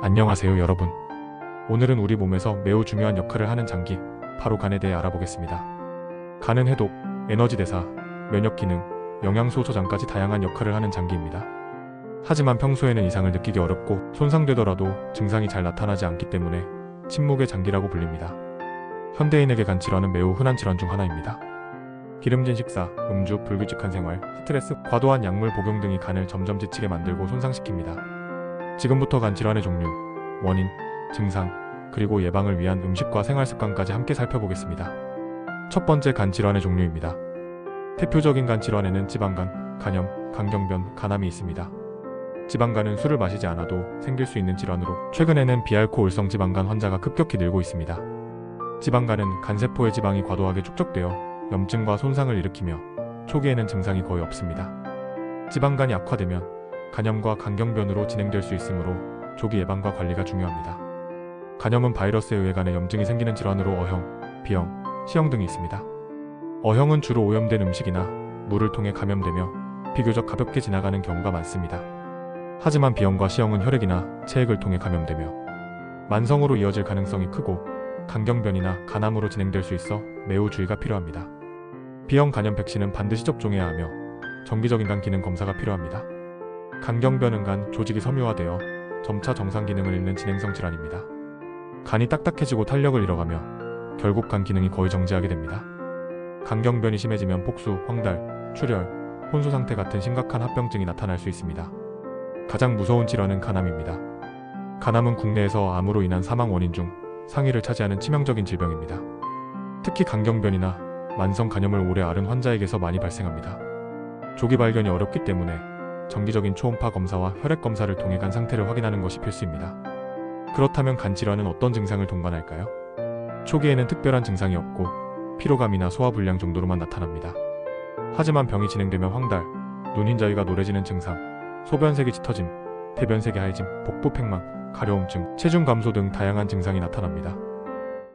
안녕하세요 여러분. 오늘은 우리 몸에서 매우 중요한 역할을 하는 장기, 바로 간에 대해 알아보겠습니다. 간은 해독, 에너지 대사, 면역 기능, 영양소 저장까지 다양한 역할을 하는 장기입니다. 하지만 평소에는 이상을 느끼기 어렵고 손상되더라도 증상이 잘 나타나지 않기 때문에 침묵의 장기라고 불립니다. 현대인에게 간 질환은 매우 흔한 질환 중 하나입니다. 기름진 식사, 음주, 불규칙한 생활, 스트레스, 과도한 약물 복용 등이 간을 점점 지치게 만들고 손상시킵니다. 지금부터 간 질환의 종류, 원인, 증상, 그리고 예방을 위한 음식과 생활 습관까지 함께 살펴보겠습니다. 첫 번째, 간 질환의 종류입니다. 대표적인 간 질환에는 지방간, 간염, 간경변, 간암이 있습니다. 지방간은 술을 마시지 않아도 생길 수 있는 질환으로 최근에는 비알코올성 지방간 환자가 급격히 늘고 있습니다. 지방간은 간세포의 지방이 과도하게 축적되어 염증과 손상을 일으키며 초기에는 증상이 거의 없습니다. 지방간이 악화되면 간염과 간경변으로 진행될 수 있으므로 조기 예방과 관리가 중요합니다. 간염은 바이러스에 의해 간에 염증이 생기는 질환으로 어형, B형, C형 등이 있습니다. 어형은 주로 오염된 음식이나 물을 통해 감염되며 비교적 가볍게 지나가는 경우가 많습니다. 하지만 B형과 C형은 혈액이나 체액을 통해 감염되며 만성으로 이어질 가능성이 크고 간경변이나 간암으로 진행될 수 있어 매우 주의가 필요합니다. B형 간염 백신은 반드시 접종해야 하며 정기적인 간 기능 검사가 필요합니다. 간경변은 간 조직이 섬유화되어 점차 정상 기능을 잃는 진행성 질환입니다. 간이 딱딱해지고 탄력을 잃어가며 결국 간 기능이 거의 정지하게 됩니다. 간경변이 심해지면 폭수, 황달, 출혈, 혼수 상태 같은 심각한 합병증이 나타날 수 있습니다. 가장 무서운 질환은 간암입니다. 간암은 국내에서 암으로 인한 사망 원인 중 상위를 차지하는 치명적인 질병입니다. 특히 간경변이나 만성 간염을 오래 앓은 환자에게서 많이 발생합니다. 조기 발견이 어렵기 때문에 정기적인 초음파 검사와 혈액 검사를 통해 간 상태를 확인하는 것이 필수입니다. 그렇다면 간 질환은 어떤 증상을 동반할까요? 초기에는 특별한 증상이 없고 피로감이나 소화불량 정도로만 나타납니다. 하지만 병이 진행되면 황달, 눈 흰자위가 노래지는 증상, 소변색이 짙어짐, 대변색이 하얘짐, 복부 팽만, 가려움증, 체중 감소 등 다양한 증상이 나타납니다.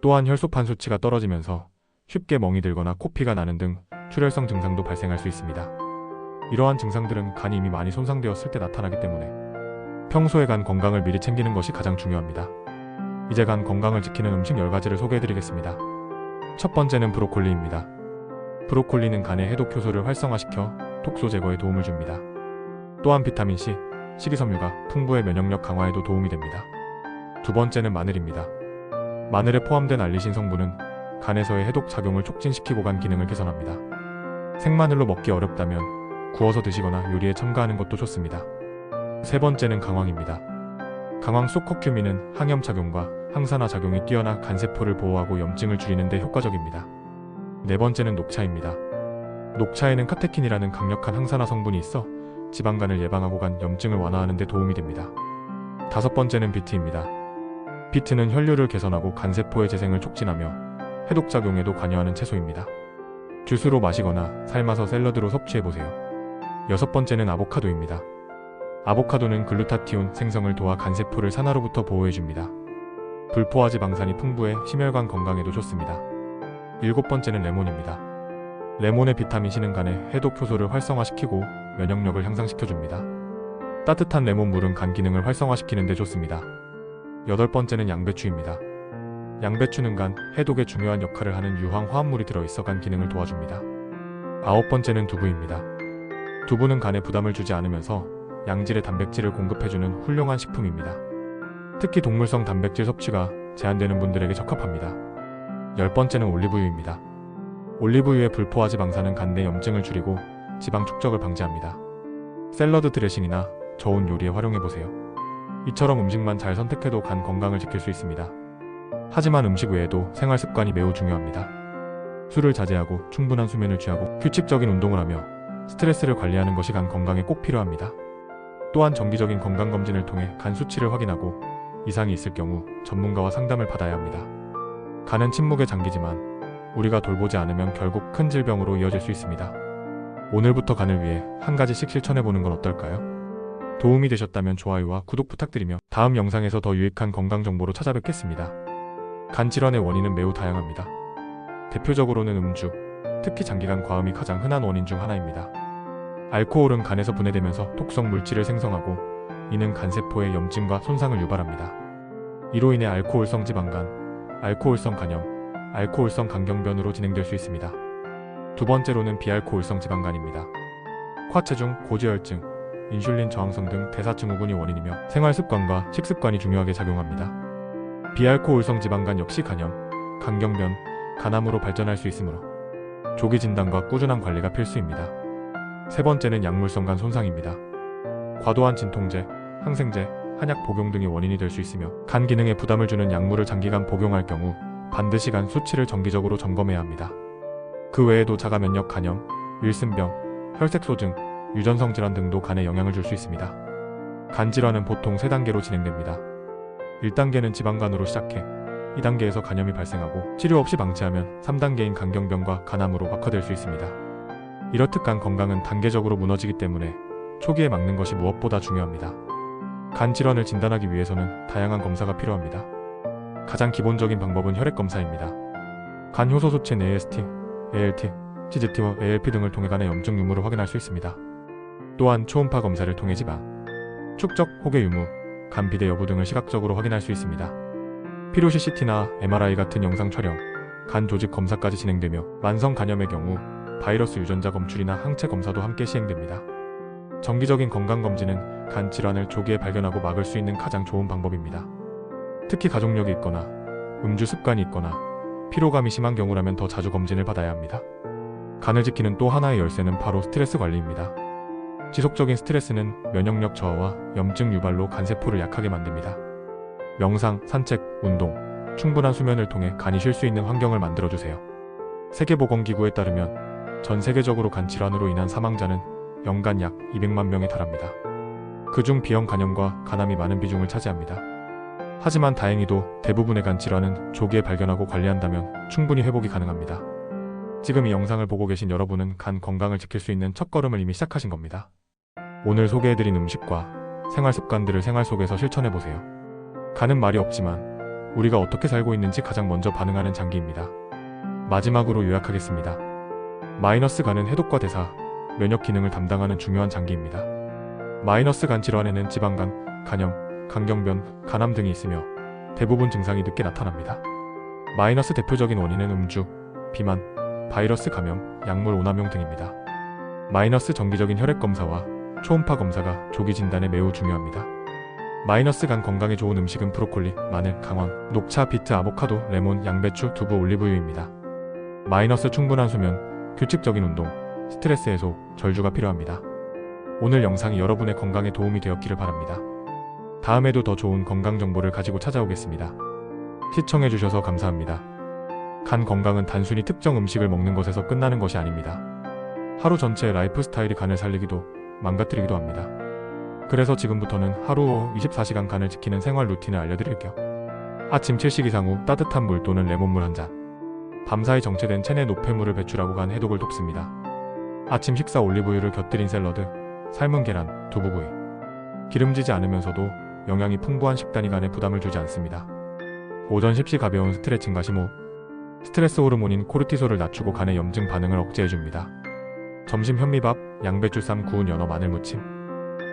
또한 혈소판 수치가 떨어지면서 쉽게 멍이 들거나 코피가 나는 등 출혈성 증상도 발생할 수 있습니다. 이러한 증상들은 간이 이미 많이 손상되었을 때 나타나기 때문에 평소에 간 건강을 미리 챙기는 것이 가장 중요합니다. 이제 간 건강을 지키는 음식 10가지를 소개해드리겠습니다. 첫 번째는 브로콜리입니다. 브로콜리는 간의 해독 효소를 활성화시켜 독소 제거에 도움을 줍니다. 또한 비타민C, 식이섬유가 풍부해 면역력 강화에도 도움이 됩니다. 두 번째는 마늘입니다. 마늘에 포함된 알리신 성분은 간에서의 해독 작용을 촉진시키고 간 기능을 개선합니다. 생마늘로 먹기 어렵다면 구워서 드시거나 요리에 첨가하는 것도 좋습니다. 세 번째는 강황입니다. 강황 속 커큐민은 항염 작용과 항산화 작용이 뛰어나 간세포를 보호하고 염증을 줄이는 데 효과적입니다. 네 번째는 녹차입니다. 녹차에는 카테킨이라는 강력한 항산화 성분이 있어 지방간을 예방하고 간 염증을 완화하는 데 도움이 됩니다. 다섯 번째는 비트입니다. 비트는 혈류를 개선하고 간세포의 재생을 촉진하며 해독 작용에도 관여하는 채소입니다. 주스로 마시거나 삶아서 샐러드로 섭취해보세요. 여섯 번째는 아보카도입니다. 아보카도는 글루타티온 생성을 도와 간세포를 산화로부터 보호해줍니다. 불포화 지방산이 풍부해 심혈관 건강에도 좋습니다. 일곱 번째는 레몬입니다. 레몬의 비타민C는 간의 해독 효소를 활성화시키고 면역력을 향상시켜줍니다. 따뜻한 레몬물은 간 기능을 활성화시키는 데 좋습니다. 여덟 번째는 양배추입니다. 양배추는 간 해독에 중요한 역할을 하는 유황 화합물이 들어있어 간 기능을 도와줍니다. 아홉 번째는 두부입니다. 두부는 간에 부담을 주지 않으면서 양질의 단백질을 공급해주는 훌륭한 식품입니다. 특히 동물성 단백질 섭취가 제한되는 분들에게 적합합니다. 열 번째는 올리브유입니다. 올리브유의 불포화 지방산은 간 내 염증을 줄이고 지방 축적을 방지합니다. 샐러드 드레싱이나 저온 요리에 활용해보세요. 이처럼 음식만 잘 선택해도 간 건강을 지킬 수 있습니다. 하지만 음식 외에도 생활 습관이 매우 중요합니다. 술을 자제하고 충분한 수면을 취하고 규칙적인 운동을 하며 스트레스를 관리하는 것이 간 건강에 꼭 필요합니다. 또한 정기적인 건강검진을 통해 간 수치를 확인하고 이상이 있을 경우 전문가와 상담을 받아야 합니다. 간은 침묵의 장기지만 우리가 돌보지 않으면 결국 큰 질병으로 이어질 수 있습니다. 오늘부터 간을 위해 한 가지씩 실천해보는 건 어떨까요? 도움이 되셨다면 좋아요와 구독 부탁드리며 다음 영상에서 더 유익한 건강 정보로 찾아뵙겠습니다. 간 질환의 원인은 매우 다양합니다. 대표적으로는 음주, 특히 장기간 과음이 가장 흔한 원인 중 하나입니다. 알코올은 간에서 분해되면서 독성 물질을 생성하고 이는 간세포의 염증과 손상을 유발합니다. 이로 인해 알코올성 지방간, 알코올성 간염, 알코올성 간경변으로 진행될 수 있습니다. 두 번째로는 비알코올성 지방간입니다. 과체중, 고지혈증, 인슐린 저항성 등 대사증후군이 원인이며 생활습관과 식습관이 중요하게 작용합니다. 비알코올성 지방간 역시 간염, 간경변, 간암으로 발전할 수 있으므로 조기 진단과 꾸준한 관리가 필수입니다. 세 번째는 약물성 간 손상입니다. 과도한 진통제, 항생제, 한약 복용 등이 원인이 될 수 있으며 간 기능에 부담을 주는 약물을 장기간 복용할 경우 반드시 간 수치를 정기적으로 점검해야 합니다. 그 외에도 자가 면역 간염, 윌슨병, 혈색소증, 유전성 질환 등도 간에 영향을 줄 수 있습니다. 간 질환은 보통 3단계로 진행됩니다. 1단계는 지방간으로 시작해 2단계에서 간염이 발생하고 치료 없이 방치하면 3단계인 간경변과 간암으로 악화될 수 있습니다. 이렇듯 간 건강은 단계적으로 무너지기 때문에 초기에 막는 것이 무엇보다 중요합니다. 간 질환을 진단하기 위해서는 다양한 검사가 필요합니다. 가장 기본적인 방법은 혈액 검사입니다. 간 효소 수치인 AST, ALT, CGT와 ALP 등을 통해 간의 염증 유무를 확인할 수 있습니다. 또한 초음파 검사를 통해 지방, 축적, 혹의 유무, 간 비대 여부 등을 시각적으로 확인할 수 있습니다. 필요시 CT나 MRI 같은 영상 촬영, 간 조직 검사까지 진행되며 만성 간염의 경우 바이러스 유전자 검출이나 항체 검사도 함께 시행됩니다. 정기적인 건강검진은 간 질환을 조기에 발견하고 막을 수 있는 가장 좋은 방법입니다. 특히 가족력이 있거나 음주 습관이 있거나 피로감이 심한 경우라면 더 자주 검진을 받아야 합니다. 간을 지키는 또 하나의 열쇠는 바로 스트레스 관리입니다. 지속적인 스트레스는 면역력 저하와 염증 유발로 간세포를 약하게 만듭니다. 명상, 산책, 운동, 충분한 수면을 통해 간이 쉴 수 있는 환경을 만들어주세요. 세계보건기구에 따르면 전 세계적으로 간 질환으로 인한 사망자는 연간 약 200만 명에 달합니다. 그중 B형 간염과 간암이 많은 비중을 차지합니다. 하지만 다행히도 대부분의 간 질환은 조기에 발견하고 관리한다면 충분히 회복이 가능합니다. 지금 이 영상을 보고 계신 여러분은 간 건강을 지킬 수 있는 첫걸음을 이미 시작하신 겁니다. 오늘 소개해드린 음식과 생활 습관들을 생활 속에서 실천해보세요. 간은 말이 없지만 우리가 어떻게 살고 있는지 가장 먼저 반응하는 장기입니다. 마지막으로 요약하겠습니다. 마이너스 간은 해독과 대사, 면역 기능을 담당하는 중요한 장기입니다. 마이너스 간 질환에는 지방간, 간염, 간경변, 간암 등이 있으며 대부분 증상이 늦게 나타납니다. 마이너스 대표적인 원인은 음주, 비만, 바이러스 감염, 약물 오남용 등입니다. 마이너스 정기적인 혈액 검사와 초음파 검사가 조기 진단에 매우 중요합니다. 마이너스 간 건강에 좋은 음식은 브로콜리, 마늘, 강황, 녹차, 비트, 아보카도, 레몬, 양배추, 두부, 올리브유입니다. 마이너스 충분한 수면, 규칙적인 운동, 스트레스 해소, 절주가 필요합니다. 오늘 영상이 여러분의 건강에 도움이 되었기를 바랍니다. 다음에도 더 좋은 건강 정보를 가지고 찾아오겠습니다. 시청해주셔서 감사합니다. 간 건강은 단순히 특정 음식을 먹는 것에서 끝나는 것이 아닙니다. 하루 전체의 라이프 스타일이 간을 살리기도 망가뜨리기도 합니다. 그래서 지금부터는 하루 24시간 간을 지키는 생활 루틴을 알려드릴게요. 아침 채식 이상 후 따뜻한 물 또는 레몬물 한 잔. 밤사이 정체된 체내 노폐물을 배출하고 간 해독을 돕습니다. 아침 식사 올리브유를 곁들인 샐러드, 삶은 계란, 두부구이. 기름지지 않으면서도 영양이 풍부한 식단이 간에 부담을 주지 않습니다. 오전 쉽시 가벼운 스트레칭과 심호흡. 스트레스 호르몬인 코르티솔을 낮추고 간의 염증 반응을 억제해줍니다. 점심 현미밥, 양배추쌈, 구운 연어, 마늘 무침.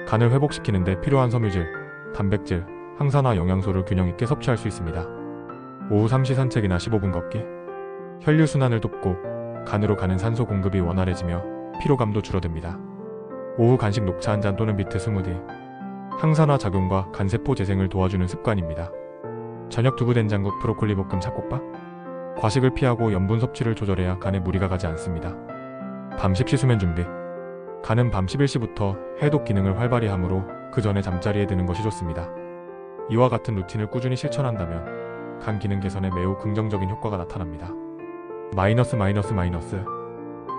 간을 회복시키는 데 필요한 섬유질, 단백질, 항산화 영양소를 균형 있게 섭취할 수 있습니다. 오후 3시 산책이나 15분 걷기. 혈류순환을 돕고 간으로 가는 산소 공급이 원활해지며 피로감도 줄어듭니다. 오후 간식 녹차 한 잔 또는 비트 스무디. 항산화 작용과 간세포 재생을 도와주는 습관입니다. 저녁 두부 된장국, 브로콜리 볶음, 잡곡밥. 과식을 피하고 염분 섭취를 조절해야 간에 무리가 가지 않습니다. 밤 10시 수면 준비. 간은 밤 11시부터 해독 기능을 활발히 하므로 그 전에 잠자리에 드는 것이 좋습니다. 이와 같은 루틴을 꾸준히 실천한다면 간 기능 개선에 매우 긍정적인 효과가 나타납니다. 마이너스.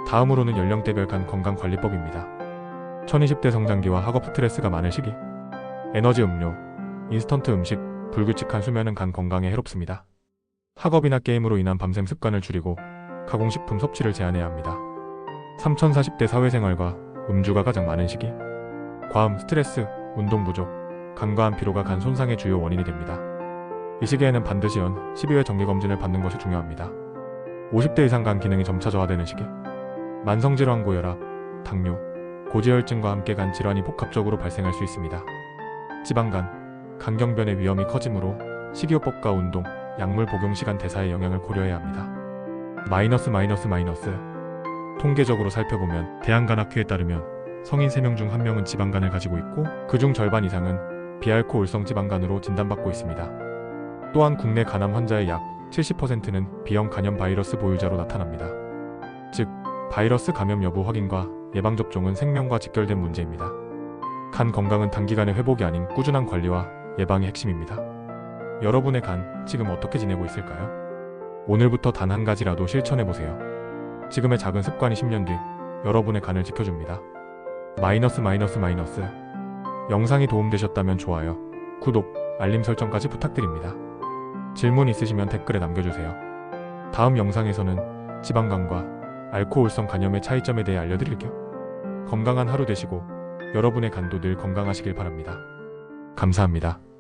다음으로는 연령대별 간 건강관리법입니다. 1020대 성장기와 학업 스트레스가 많은 시기. 에너지 음료, 인스턴트 음식, 불규칙한 수면은 간 건강에 해롭습니다. 학업이나 게임으로 인한 밤샘 습관을 줄이고 가공식품 섭취를 제한해야 합니다. 3040대 사회생활과 음주가 가장 많은 시기. 과음, 스트레스, 운동 부족, 간과한 피로가 간 손상의 주요 원인이 됩니다. 이 시기에는 반드시 연 12회 정기검진을 받는 것이 중요합니다. 50대 이상 간 기능이 점차 저하되는 시기. 만성질환, 고혈압, 당뇨, 고지혈증과 함께 간 질환이 복합적으로 발생할 수 있습니다. 지방간, 간경변의 위험이 커지므로 식이요법과 운동, 약물 복용 시간 대사의 영향을 고려해야 합니다. 마이너스. 통계적으로 살펴보면 대한간학회에 따르면 성인 3명 중 1명은 지방간을 가지고 있고 그중 절반 이상은 비알코올성 지방간으로 진단받고 있습니다. 또한 국내 간암 환자의 약 70%는 B형 간염 바이러스 보유자로 나타납니다. 즉, 바이러스 감염 여부 확인과 예방접종은 생명과 직결된 문제입니다. 간 건강은 단기간의 회복이 아닌 꾸준한 관리와 예방이 핵심입니다. 여러분의 간 지금 어떻게 지내고 있을까요? 오늘부터 단 한 가지라도 실천해보세요. 지금의 작은 습관이 10년 뒤 여러분의 간을 지켜줍니다. 마이너스. 영상이 도움되셨다면 좋아요, 구독, 알림 설정까지 부탁드립니다. 질문 있으시면 댓글에 남겨주세요. 다음 영상에서는 지방간과 알코올성 간염의 차이점에 대해 알려드릴게요. 건강한 하루 되시고 여러분의 간도 늘 건강하시길 바랍니다. 감사합니다.